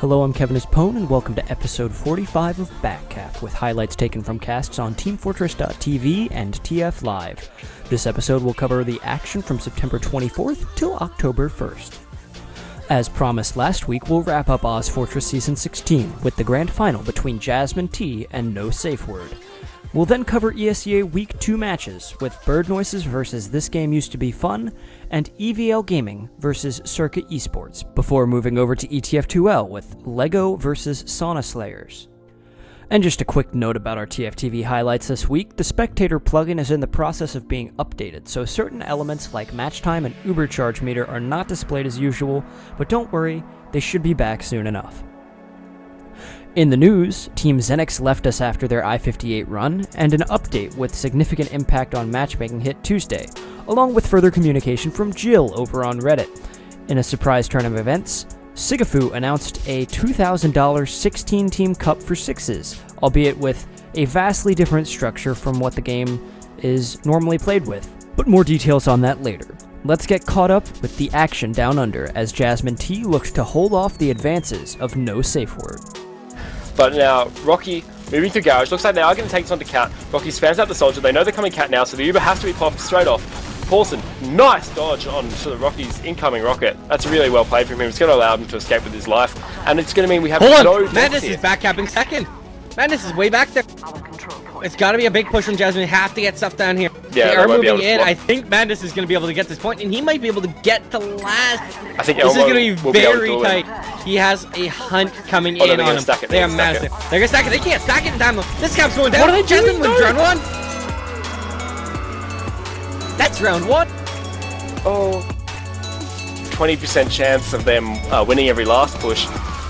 Hello, I'm Kevin Espone, and welcome to episode 45 of Backcap, with highlights taken from casts on teamfortress.tv and TF Live. This episode will cover the action from September 24th till October 1st. As promised last week, we'll wrap up ozfortress Season 16 with the grand final between Jasmine Tea and No Safe Word. We'll then cover ESEA Week 2 matches, with Bird Noises versus This Game Used to Be Fun, and EVL Gaming versus Circuit Esports, before moving over to ETF2L with LEGO versus Sauna Slayers. And just a quick note about our TFTV highlights this week, the Spectator plugin is in the process of being updated, so certain elements like match time and Uber charge meter are not displayed as usual, but don't worry, they should be back soon enough. In the news, Team XENEX left us after their I-58 run, and an update with significant impact on matchmaking hit Tuesday, along with further communication from Jill over on Reddit. In a surprise turn of events, Sigafoo announced a $2,000 16-team cup for sixes, albeit with a vastly different structure from what the game is normally played with. But more details on that later. Let's get caught up with the action down under as Jasmine Tea looks to hold off the advances of No Safe Word. But now, Rocky moving through garage, looks like they are going to take this onto Cat. Rocky spams out the soldier, they know they're coming Cat now, so the Uber has to be popped straight off. Paulson, nice dodge on sort of Rocky's incoming rocket. That's really well played from him, it's going to allow him to escape with his life. And it's going to mean we have no... Madness is backcapping second! Madness is way back there! It's got to be a big push from Jasmine, have to get stuff down here. Yeah, they are moving in, I think Madness is going to be able to get this point, and he might be able to get to last. I think this is going to be very tight. He has a hunt coming in on him. They are massive. They're going to stack it. They can't stack it in time. This cap's going down. What are they doing? Jasmine wins round one. That's round one. Oh, 20% chance of them winning every last push.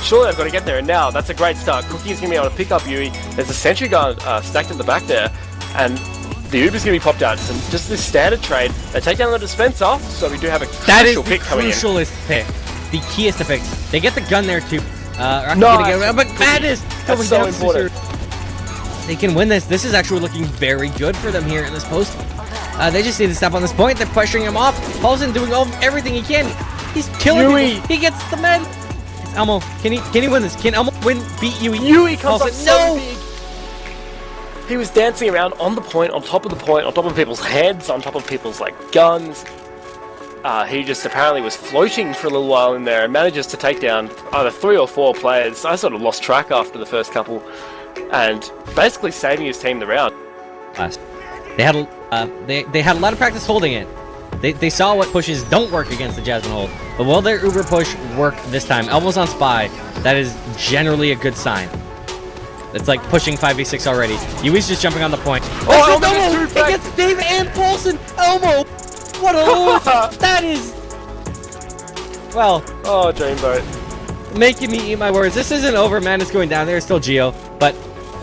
Surely they've got to get there, and now that's a great start. Cookie's going to be able to pick up Yui. There's a sentry gun stacked at the back there, and the Uber's going to be popped out. So just this standard trade. They take down the dispenser, so we do have a crucial pick coming in. That is the crucialest pick. The keyest to pick. They get the gun there too. But Madness that's so important. They can win this. This is actually looking very good for them here in this post. They just need to step on this point. They're pressuring him off. Paulson doing everything he can. He's killing people. He gets the men. It's Elmo. Can he win this? Can Elmo beat Yui? Yui comes up so no! big. He was dancing around on the point, on top of the point, on top of people's heads, on top of people's guns. He just apparently was floating for a little while in there and manages to take down either 3 or 4 players. I sort of lost track after the first couple, and basically saving his team the round. They had a lot of practice holding it. They saw what pushes don't work against the Jasmine hold, but will their Uber push work this time? Elbows on Spy. That is generally a good sign. It's like pushing 5v6 already. Yui's just jumping on the point. Oh, Elmo! It gets Dave and Paulson! Elmo! What a that is... Well... Oh, Dreamboat. Making me eat my words. This isn't over, man. It's going down. There's still Geo. But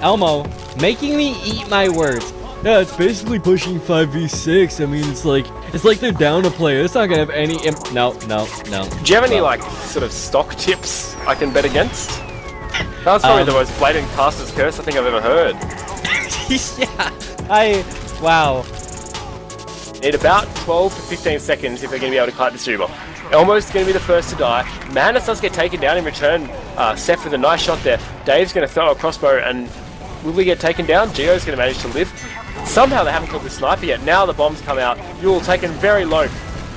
Elmo, making me eat my words. Yeah, it's basically pushing 5v6. I mean, it's like they're down a player. It's not gonna have any No. Do you have any, sort of stock tips I can bet against? That was probably the most blatant caster's curse I think I've ever heard. Yeah, wow. Need about 12 to 15 seconds if they're going to be able to kite this Uber. Elmo's going to be the first to die. Madness does get taken down in return. Seth with a nice shot there. Dave's going to throw a crossbow, and will he get taken down? Geo's going to manage to live. Somehow they haven't killed the sniper yet. Now the bombs come out. Yule taken very low.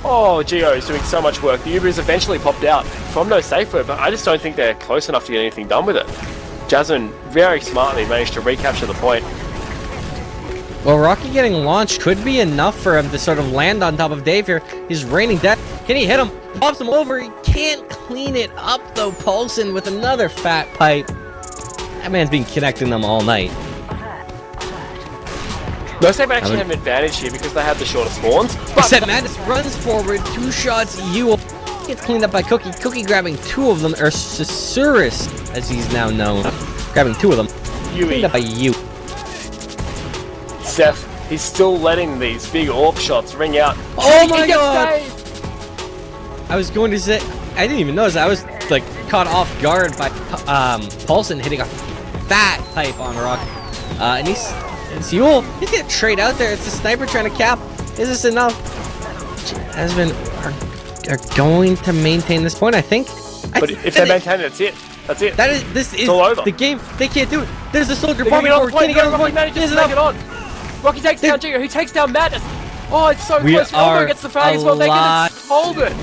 Oh, Geo is doing so much work. The Uber is eventually popped out from No Safe Word, but I just don't think they're close enough to get anything done with it. Jasmine very smartly managed to recapture the point. Well, Rocky getting launched could be enough for him to sort of land on top of Dave here. He's raining death. Can he hit him? Pops him over. He can't clean it up, though. Paulson with another fat pipe. That man's been connecting them all night. No Safe actually have an advantage here because they have the shorter spawns. Except Madness runs forward. 2 shots. Yule gets cleaned up by Cookie. Cookie grabbing 2 of them. Or Susurus, as he's now known. Grabbing 2 of them. Cleaned up by Yui. Seth, he's still letting these big orb shots ring out. Oh my god! I was going to say, I didn't even notice. I was caught off guard by Paulson hitting a fat pipe on Rock. And it's Yule. He's gonna trade out there. It's a sniper trying to cap. Is this enough? Jasmine are going to maintain this point, I think. But if they maintain it, that's it. That's it. This is all over. the game. They can't do it. There's a soldier They're bombing gonna forward. Can he get on the Rocky point? manages Is to it take it up? on. Rocky takes down Giga, who takes down Madness. Oh, it's so We close. are Elbow gets the frag as well. They're alive. gonna hold it.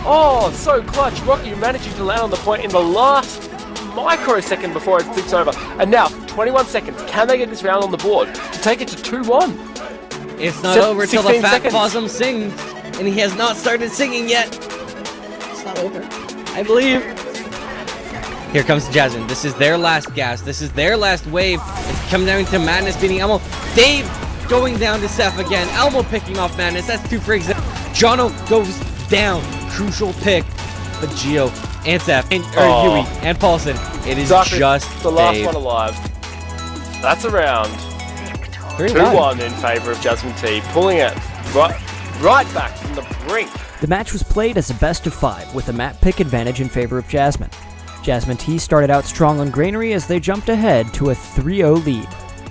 Oh, so clutch. Rocky managing to land on the point in the last microsecond before it flicks over. And now, 21 seconds. Can they get this round on the board to take it to 2-1? It's not over till the 16 fat seconds. possum sings, and he has not started singing yet. It's not over, I believe. Here comes Jasmine. This is their last gas. This is their last wave. It's coming down to Madness beating Elmo. Dave going down to Seth again. Elmo picking off Madness. That's 2 frags. Jono goes down. Crucial pick. But Gio and Seth and Yui and Paulson. It is Darkness, just the last Dave. one alive. That's a round. 2-1 in favour of Jasmine Tea, pulling it right back from the brink. The match was played as a best of 5, with a map pick advantage in favor of Jasmine. Jasmine Tea started out strong on Granary as they jumped ahead to a 3-0 lead.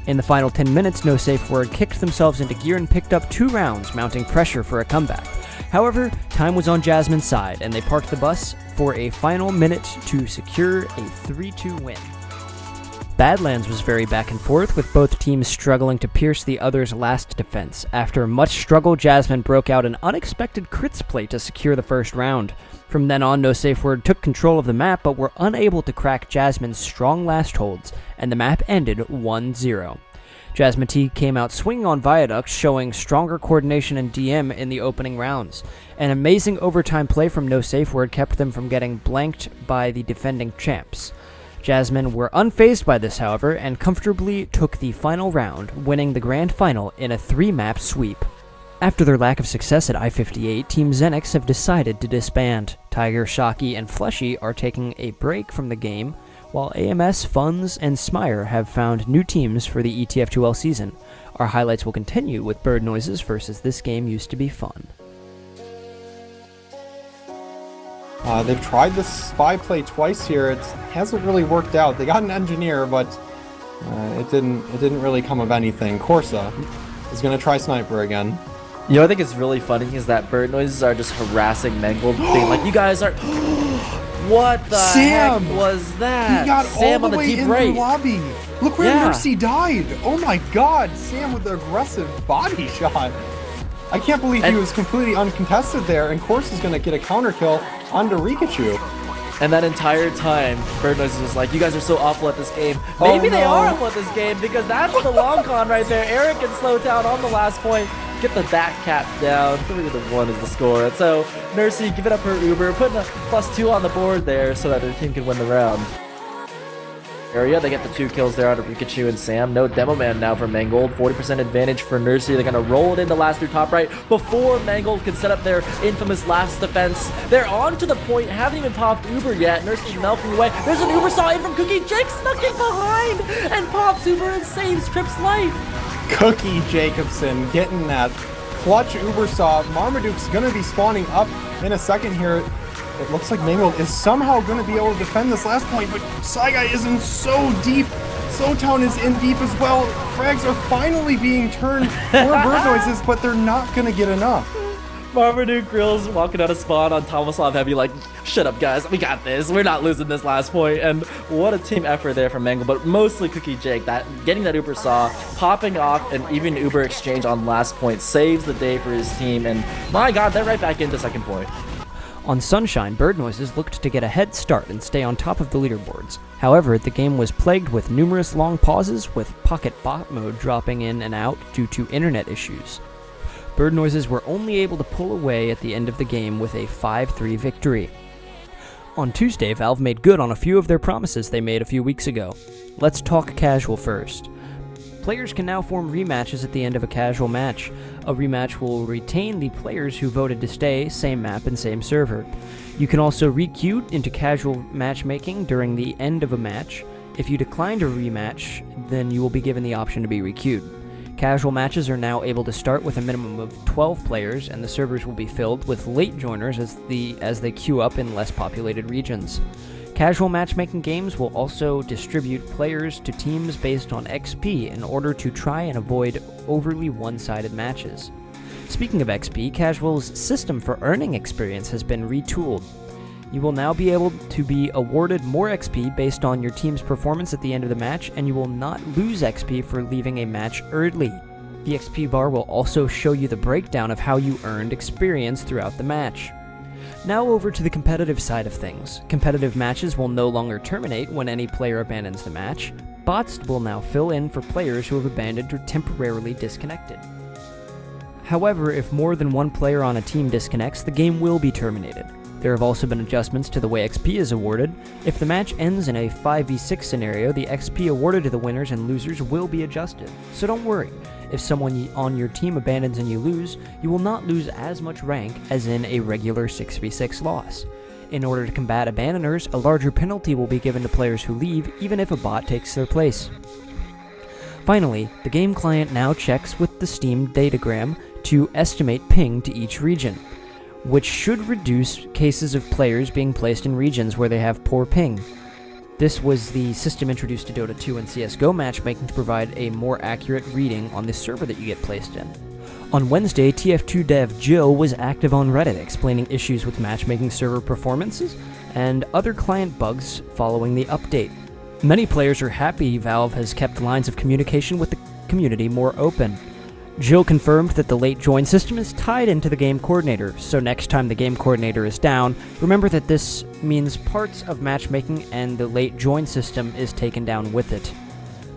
In the final 10 minutes, No Safe Word kicked themselves into gear and picked up 2 rounds, mounting pressure for a comeback. However, time was on Jasmine's side, and they parked the bus for a final minute to secure a 3-2 win. Badlands was very back and forth, with both teams struggling to pierce the other's last defense. After much struggle, Jasmine broke out an unexpected crits play to secure the first round. From then on, No Safe Word took control of the map, but were unable to crack Jasmine's strong last holds, and the map ended 1-0. Jasmine Tea came out swinging on Viaducts, showing stronger coordination and DM in the opening rounds. An amazing overtime play from No Safe Word kept them from getting blanked by the defending champs. Jasmine were unfazed by this, however, and comfortably took the final round, winning the grand final in a 3-map sweep. After their lack of success at I-58, Team XENEX have decided to disband. Tiger, Shocky, and Fleshy are taking a break from the game, while AMS, Funds, and Smire have found new teams for the ETF2L season. Our highlights will continue with Bird Noises versus This Game Used to Be Fun. They've tried this spy play twice here. It hasn't really worked out. They got an engineer, but it didn't really come of anything. Corsa is going to try sniper again. You know, I think it's really funny is that Bird Noises are just harassing Mangled, being like, "You guys are." What the Sam! heck was that? He got Sam all on the the way deep in the right. lobby. Look where Yeah. Mercy died. Oh my god, Sam with the aggressive body shot. I can't believe he was completely uncontested there, and Corsa's going to get a counter kill onto Rikachu. And that entire time, Bird Noises was like, "You guys are so awful at this game." Oh, Maybe they no. are awful at this game because that's the long con right there. Eric can slow down on the last point, get the Backcap down. 3-1 is the score. And so Nursey giving up her Uber, putting a +2 on the board there so that their team can win the round. Area, they get the 2 kills there out of Rikachu and Sam. No Demo Man now for Mangold. 40% advantage for Nursey. They're going to roll it into last through top right before Mangold can set up their infamous last defense. They're on to the point, haven't even popped Uber yet. Nursey's melting away. There's an Uber saw in from Cookie. Jake snuck in behind and pops Uber and saves Trip's life. Cookie Jacobson getting that clutch Uber saw. Marmaduke's going to be spawning up in a second here. It looks like Mangold is somehow going to be able to defend this last point, but Saigai is in so deep. SoTown is in deep as well. Frags are finally being turned for Bird Noises, but they're not going to get enough. Marmaduke Grills walking out of spawn on Tomislav Heavy like, "Shut up guys, we got this, we're not losing this last point." And what a team effort there from Mangle, but mostly Cookie Jake, that getting that Uber saw, popping off an even Uber exchange on last point saves the day for his team, and my god, they're right back into second point. On Sunshine, Bird Noises looked to get a head start and stay on top of the leaderboards. However, the game was plagued with numerous long pauses, with Pocket Bot mode dropping in and out due to internet issues. Bird Noises were only able to pull away at the end of the game with a 5-3 victory. On Tuesday, Valve made good on a few of their promises they made a few weeks ago. Let's talk casual first. Players can now form rematches at the end of a casual match. A rematch will retain the players who voted to stay, same map and same server. You can also re-queue into casual matchmaking during the end of a match. If you decline to rematch, then you will be given the option to be re-queued. Casual matches are now able to start with a minimum of 12 players, and the servers will be filled with late joiners as they queue up in less populated regions. Casual matchmaking games will also distribute players to teams based on XP in order to try and avoid overly one-sided matches. Speaking of XP, Casual's system for earning experience has been retooled. You will now be able to be awarded more XP based on your team's performance at the end of the match, and you will not lose XP for leaving a match early. The XP bar will also show you the breakdown of how you earned experience throughout the match. Now over to the competitive side of things. Competitive matches will no longer terminate when any player abandons the match. Bots will now fill in for players who have abandoned or temporarily disconnected. However, if more than one player on a team disconnects, the game will be terminated. There have also been adjustments to the way XP is awarded. If the match ends in a 5v6 scenario, the XP awarded to the winners and losers will be adjusted. So don't worry, if someone on your team abandons and you lose, you will not lose as much rank as in a regular 6v6 loss. In order to combat abandoners, a larger penalty will be given to players who leave, even if a bot takes their place. Finally, the game client now checks with the Steam datagram to estimate ping to each region, which should reduce cases of players being placed in regions where they have poor ping. This was the system introduced to Dota 2 and CSGO matchmaking to provide a more accurate reading on the server that you get placed in. On Wednesday, TF2 dev Jill was active on Reddit explaining issues with matchmaking server performances and other client bugs following the update. Many players are happy Valve has kept lines of communication with the community more open. Jill confirmed that the late join system is tied into the game coordinator, so next time the game coordinator is down, remember that this means parts of matchmaking and the late join system is taken down with it.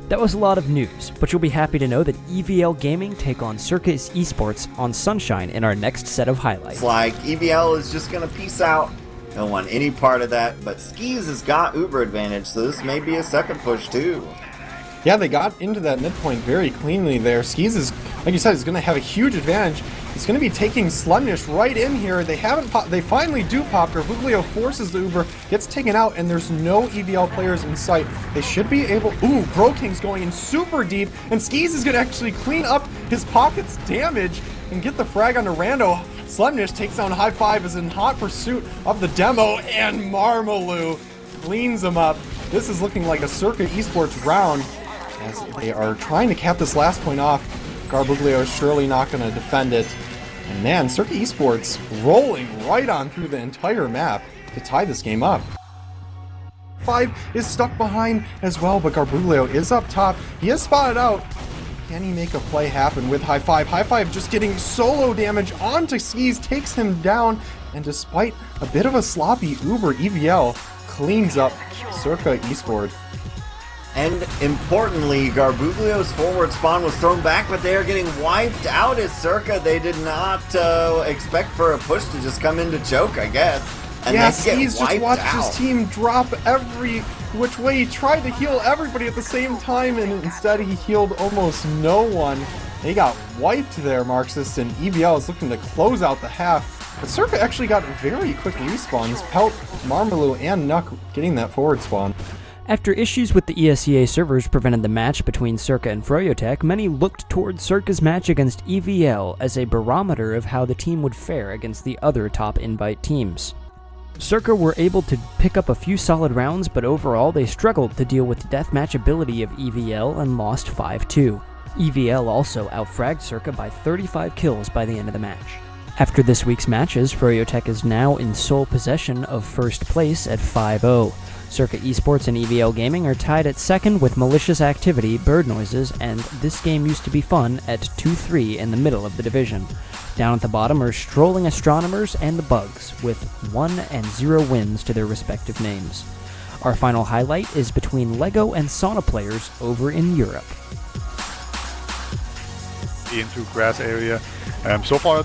That was a lot of news, but you'll be happy to know that EVL Gaming take on Circuit Esports on Sunshine in our next set of highlights. It's like EVL is just going to peace out. Don't want any part of that, but Skis has got Uber advantage, so this may be a second push too. Yeah, they got into that midpoint very cleanly there. Skis is, like you said, is going to have a huge advantage. He's going to be taking Slumnish right in here. They finally do pop. Garbuglio forces the Uber, gets taken out, and there's no EVL players in sight. They should be able... Ooh, Bro King's going in super deep, and Skis is going to actually clean up his pocket's damage and get the frag onto Rando. Slumnish takes down High Five, is in hot pursuit of the demo, and Marmaloo cleans him up. This is looking like a Circuit Esports round, as they are trying to cap this last point off. Garbuglio is surely not going to defend it. And man, Circuit Esports rolling right on through the entire map to tie this game up. 5 is stuck behind as well, but Garbuglio is up top. He is spotted out. Can he make a play happen with High Five? High Five just getting solo damage onto Skis, takes him down. And despite a bit of a sloppy Uber, EVL cleans up Circa Esports. And importantly, Garbuglio's forward spawn was thrown back, but they are getting wiped out as Circa. They did not expect for a push to just come into choke, I guess. And yeah, he's just watched his team drop every which way. He tried to heal everybody at the same time, and instead he healed almost no one. They got wiped there, Marxist, and EVL is looking to close out the half. But Circa actually got very quick respawns. Pelt, Marmaloo, and Nuck getting that forward spawn. After issues with the ESEA servers prevented the match between Circa and Froyotech, many looked towards Circa's match against EVL as a barometer of how the team would fare against the other top invite teams. Circa were able to pick up a few solid rounds, but overall they struggled to deal with the deathmatch ability of EVL and lost 5-2. EVL also outfragged Circa by 35 kills by the end of the match. After this week's matches, Froyotech is now in sole possession of first place at 5-0. Circuit Esports and EVL Gaming are tied at second with malicious activity, bird noises, and this game used to be fun at 2-3 in the middle of the division. Down at the bottom are Strolling Astronomers and the Bugs, with 1 and 0 wins to their respective names. Our final highlight is between LEGO and Sauna players over in Europe. Into grass area. So far,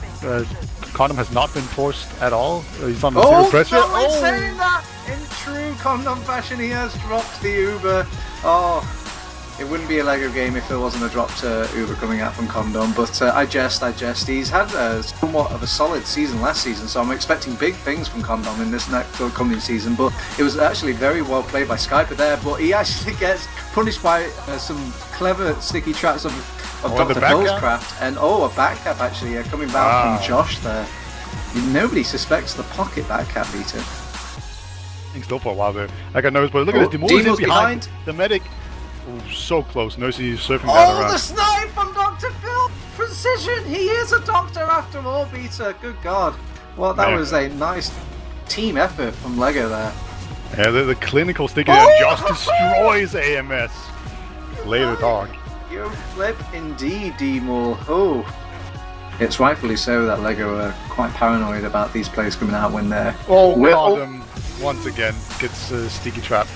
Condom has not been forced at all. He's on the zero pressure. Oh, saying that in true Condom fashion, he has dropped the Uber. Oh, it wouldn't be a Lego game if there wasn't a drop to Uber coming out from Condom. But I jest. He's had somewhat of a solid season last season, so I'm expecting big things from Condom in this next coming season. But it was actually very well played by Skyper there. But he actually gets punished by some clever sticky traps of Dr. Billscraft, and a Backcap actually coming back from Josh there. Nobody suspects the pocket Backcap beater. Things still for a while there. I got nervous, but look at this. Demo's behind. The medic. Oh, so close. Nosy surfing that around. The snipe from Dr. Phil! Precision! He is a doctor after all, beater. Good God. Well, that was a nice team effort from Lego there. Yeah, the clinical sticky and just destroys AMS. Later, dog. You flip indeed, D-Mall. Oh. It's rightfully so that Lego are quite paranoid about these players coming out when they're... Quantum once again gets a sticky trap.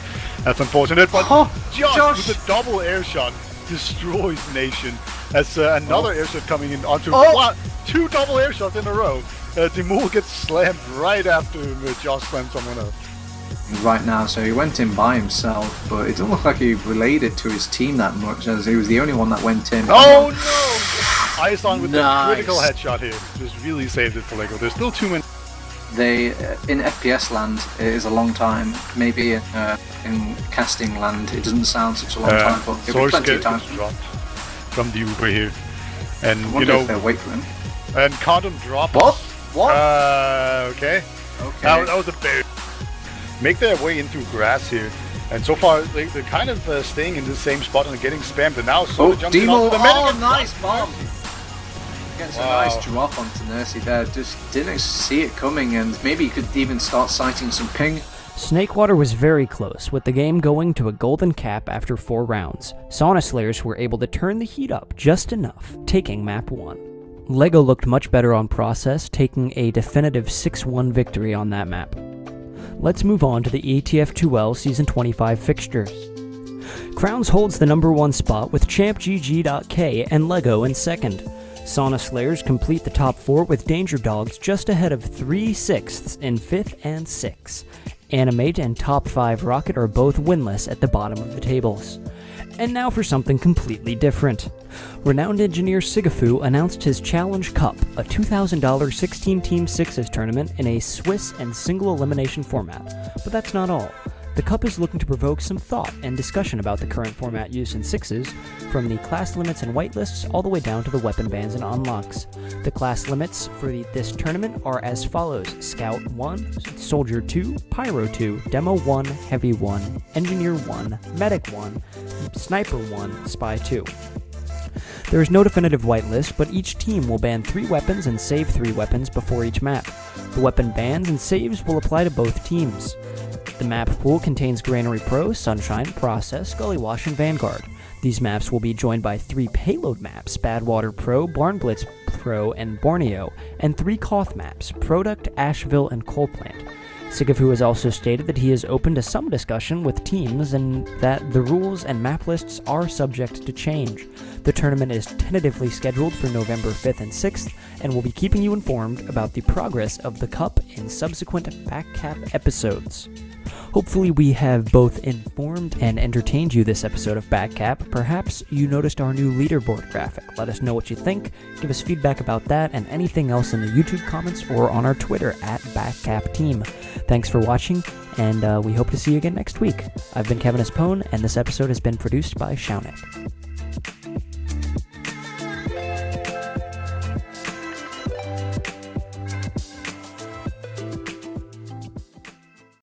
That's unfortunate, but Josh with a double air shot destroys Nation. As another air shot coming in onto 2 double air shots in a row. Dimul gets slammed right after Josh slams someone else. Right now, so he went in by himself, but it doesn't look like he related to his team that much, as he was the only one that went in. Oh no! Ison with the critical headshot here. Just really saved it for Lego. There's still 2 minutes. They, in FPS land, it is a long time. Maybe in casting land, it doesn't sound such a long time, but it'll be plenty of time. Dropped from the Uber here. And, I wonder if they'll wait for him. And Condom drop. What? Okay. That was a bit. Make their way into grass here. And so far, they're kind of staying in the same spot and getting spammed. And now Soda jumps in onto the medic. Nice bomb! Gets a nice drop onto Nursey there. Just didn't see it coming, and maybe you could even start sighting some ping. Snakewater was very close, with the game going to a golden cap after 4 rounds. Sauna Slayers were able to turn the heat up just enough, taking map 1. Lego looked much better on process, taking a definitive 6-1 victory on that map. Let's move on to the ETF2L Season 25 fixtures. Crowns holds the number 1 spot with Champ GG.K and Lego in second. Sauna Slayers complete the top 4 with Danger Dogs just ahead of 3/6 in 5th and 6th. Animate and top 5 Rocket are both winless at the bottom of the tables. And now for something completely different. Renowned engineer Sigafoo announced his Challenge Cup, a $2,000 16-team sixes tournament in a Swiss and single elimination format. But that's not all. The Cup is looking to provoke some thought and discussion about the current format used in sixes, from the class limits and whitelists all the way down to the weapon bans and unlocks. The class limits for this tournament are as follows: Scout 1, Soldier 2, Pyro 2, Demo 1, Heavy 1, Engineer 1, Medic 1, Sniper 1, Spy 2. There is no definitive whitelist, but each team will ban 3 weapons and save 3 weapons before each map. The weapon bans and saves will apply to both teams. The map pool contains Granary Pro, Sunshine, Process, Gullywash, and Vanguard. These maps will be joined by 3 payload maps, Badwater Pro, Barn Blitz Pro, and Borneo, and 3 Koth maps, Product, Asheville, and Coal Plant. Sigafoo has also stated that he is open to some discussion with teams and that the rules and map lists are subject to change. The tournament is tentatively scheduled for November 5th and 6th, and will be keeping you informed about the progress of the Cup in subsequent Backcap episodes. Hopefully we have both informed and entertained you this episode of Backcap. Perhaps you noticed our new leaderboard graphic. Let us know what you think, give us feedback about that and anything else in the YouTube comments or on our Twitter @BackcapTeam. Thanks for watching, and we hope to see you again next week. I've been Kevin Espone, and this episode has been produced by Shaunek.